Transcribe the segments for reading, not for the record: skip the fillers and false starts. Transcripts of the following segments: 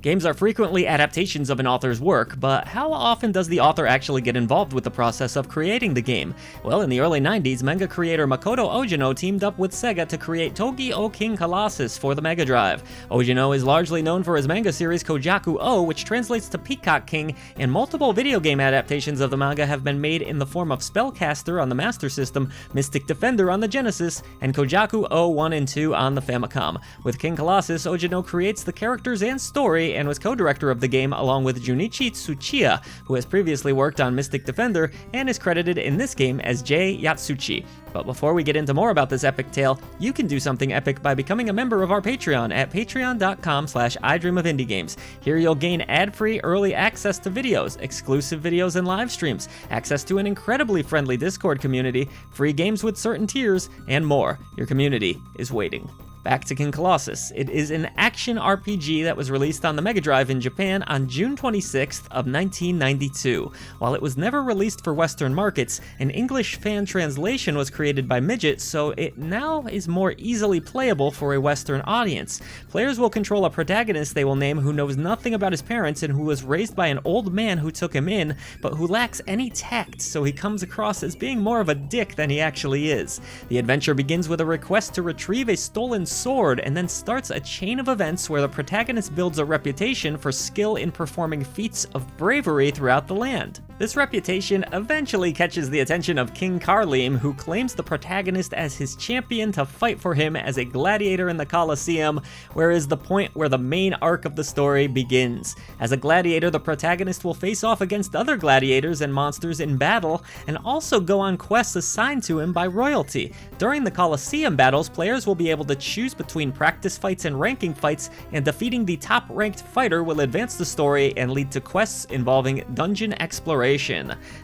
Games are frequently adaptations of an author's work, but how often does the author actually get involved with the process of creating the game? Well, in the early 90s, manga creator Makoto Ojino teamed up with Sega to create Tōgi Ō King Colossus for the Mega Drive. Ojino is largely known for his manga series Kojaku O, which translates to Peacock King, and multiple video game adaptations of the manga have been made in the form of Spellcaster on the Master System, Mystic Defender on the Genesis, and Kojaku O 1 and 2 on the Famicom. With King Colossus, Ojino creates the characters and story, and was co-director of the game along with Junichi Tsuchiya, who has previously worked on Mystic Defender and is credited in this game as Jay Yatsuchi. But before we get into more about this epic tale, you can do something epic by becoming a member of our Patreon at patreon.com/idreamofindiegames. Here you'll gain ad-free early access to videos, exclusive videos and live streams, access to an incredibly friendly Discord community, free games with certain tiers, and more. Your community is waiting. Back to King Colossus. It is an action RPG that was released on the Mega Drive in Japan on June 26th of 1992. While it was never released for Western markets, an English fan translation was created by Midget, so it now is more easily playable for a Western audience. Players will control a protagonist they will name who knows nothing about his parents and who was raised by an old man who took him in, but who lacks any tact, so he comes across as being more of a dick than he actually is. The adventure begins with a request to retrieve a stolen sword, and then starts a chain of events where the protagonist builds a reputation for skill in performing feats of bravery throughout the land. This reputation eventually catches the attention of King Carlim, who claims the protagonist as his champion to fight for him as a gladiator in the Colosseum, where is the point where the main arc of the story begins. As a gladiator, the protagonist will face off against other gladiators and monsters in battle, and also go on quests assigned to him by royalty. During the Colosseum battles, players will be able to choose between practice fights and ranking fights, and defeating the top-ranked fighter will advance the story and lead to quests involving dungeon exploration.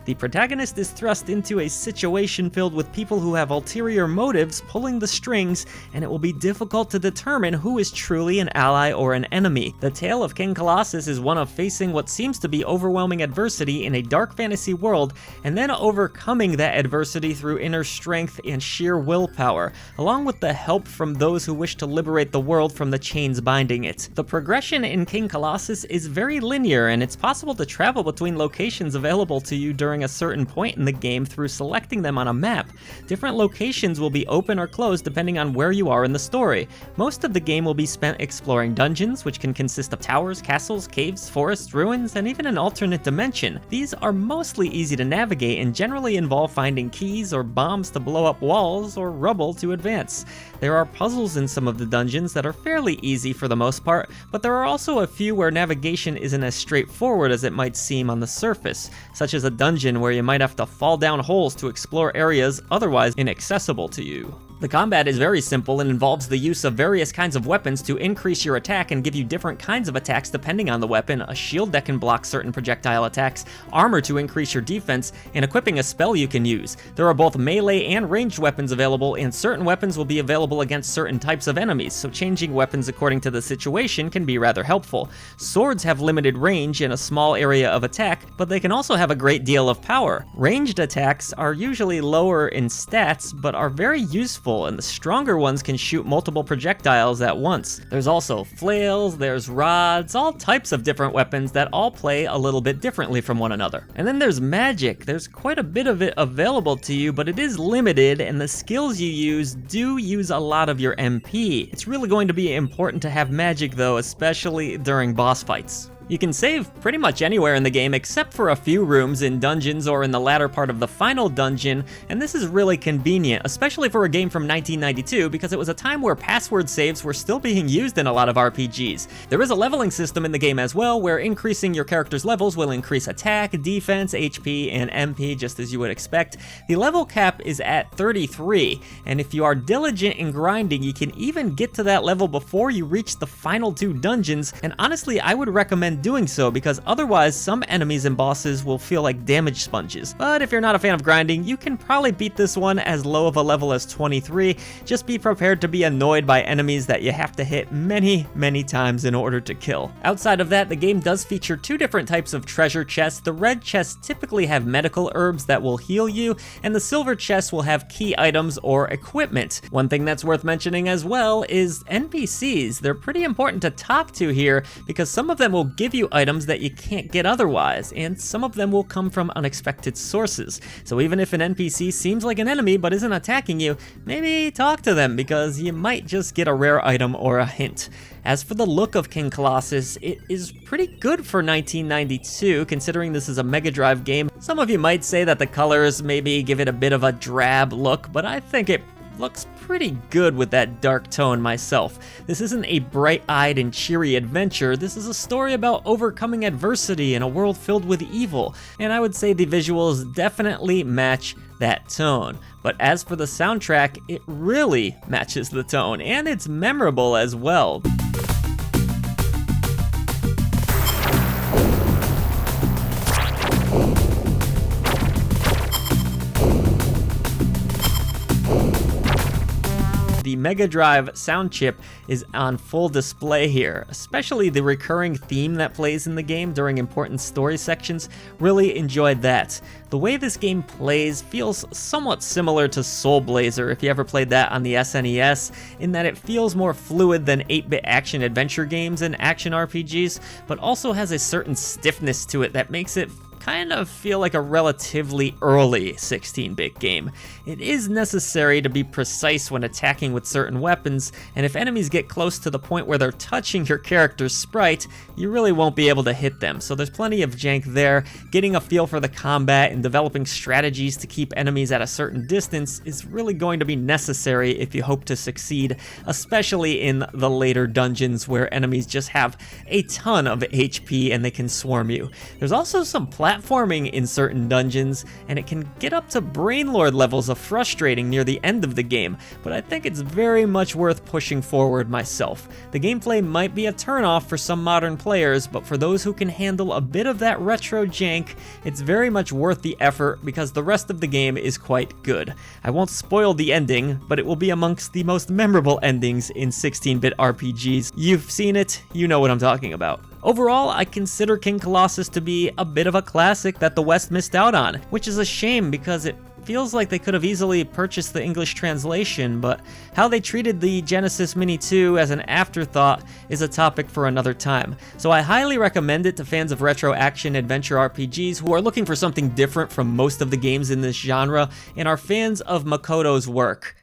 The protagonist is thrust into a situation filled with people who have ulterior motives pulling the strings, and it will be difficult to determine who is truly an ally or an enemy. The tale of King Colossus is one of facing what seems to be overwhelming adversity in a dark fantasy world, and then overcoming that adversity through inner strength and sheer willpower, along with the help from those who wish to liberate the world from the chains binding it. The progression in King Colossus is very linear, and it's possible to travel between locations available to you during a certain point in the game through selecting them on a map. Different locations will be open or closed depending on where you are in the story. Most of the game will be spent exploring dungeons, which can consist of towers, castles, caves, forests, ruins, and even an alternate dimension. These are mostly easy to navigate and generally involve finding keys or bombs to blow up walls or rubble to advance. There are puzzles in some of the dungeons that are fairly easy for the most part, but there are also a few where navigation isn't as straightforward as it might seem on the surface, such as a dungeon where you might have to fall down holes to explore areas otherwise inaccessible to you. The combat is very simple and involves the use of various kinds of weapons to increase your attack and give you different kinds of attacks depending on the weapon, a shield that can block certain projectile attacks, armor to increase your defense, and equipping a spell you can use. There are both melee and ranged weapons available, and certain weapons will be available against certain types of enemies, so changing weapons according to the situation can be rather helpful. Swords have limited range and a small area of attack, but they can also have a great deal of power. Ranged attacks are usually lower in stats, but are very useful, and the stronger ones can shoot multiple projectiles at once. There's also flails, there's rods, all types of different weapons that all play a little bit differently from one another. And then there's magic. There's quite a bit of it available to you, but it is limited, and the skills you do use a lot of your MP. It's really going to be important to have magic though, especially during boss fights. You can save pretty much anywhere in the game except for a few rooms in dungeons or in the latter part of the final dungeon, and this is really convenient, especially for a game from 1992 because it was a time where password saves were still being used in a lot of RPGs. There is a leveling system in the game as well, where increasing your character's levels will increase attack, defense, HP, and MP just as you would expect. The level cap is at 33, and if you are diligent in grinding, you can even get to that level before you reach the final two dungeons, and honestly I would recommend avoid doing so because otherwise some enemies and bosses will feel like damage sponges. But if you're not a fan of grinding, you can probably beat this one as low of a level as 23. Just be prepared to be annoyed by enemies that you have to hit many times in order to kill. Outside of that, the game does feature two different types of treasure chests. The red chests typically have medical herbs that will heal you, and the silver chests will have key items or equipment. One thing that's worth mentioning as well is NPCs. They're pretty important to talk to here because some of them will give you items that you can't get otherwise, and some of them will come from unexpected sources. So even if an NPC seems like an enemy but isn't attacking you, maybe talk to them because you might just get a rare item or a hint. As for the look of King Colossus, it is pretty good for 1992, considering this is a Mega Drive game. Some of you might say that the colors maybe give it a bit of a drab look, but I think it looks pretty good with that dark tone myself. This isn't a bright-eyed and cheery adventure. This is a story about overcoming adversity in a world filled with evil, and I would say the visuals definitely match that tone. But as for the soundtrack, it really matches the tone, and it's memorable as well. The Mega Drive sound chip is on full display here, especially the recurring theme that plays in the game during important story sections. Really enjoyed that. The way this game plays feels somewhat similar to Soul Blazer if you ever played that on the SNES, in that it feels more fluid than 8-bit action adventure games and action RPGs, but also has a certain stiffness to it that makes it kind of feel like a relatively early 16-bit game. It is necessary to be precise when attacking with certain weapons, and if enemies get close to the point where they're touching your character's sprite, you really won't be able to hit them. So there's plenty of jank there. Getting a feel for the combat and developing strategies to keep enemies at a certain distance is really going to be necessary if you hope to succeed, especially in the later dungeons where enemies just have a ton of HP and they can swarm you. There's also some platforming in certain dungeons, and it can get up to Brainlord levels of frustrating near the end of the game, but I think it's very much worth pushing forward myself. The gameplay might be a turnoff for some modern players, but for those who can handle a bit of that retro jank, it's very much worth the effort because the rest of the game is quite good. I won't spoil the ending, but it will be amongst the most memorable endings in 16-bit RPGs. You've seen it, you know what I'm talking about. Overall, I consider King Colossus to be a bit of a classic that the West missed out on, which is a shame because it feels like they could have easily purchased the English translation, but how they treated the Genesis Mini 2 as an afterthought is a topic for another time. So I highly recommend it to fans of retro action adventure RPGs who are looking for something different from most of the games in this genre and are fans of Makoto's work.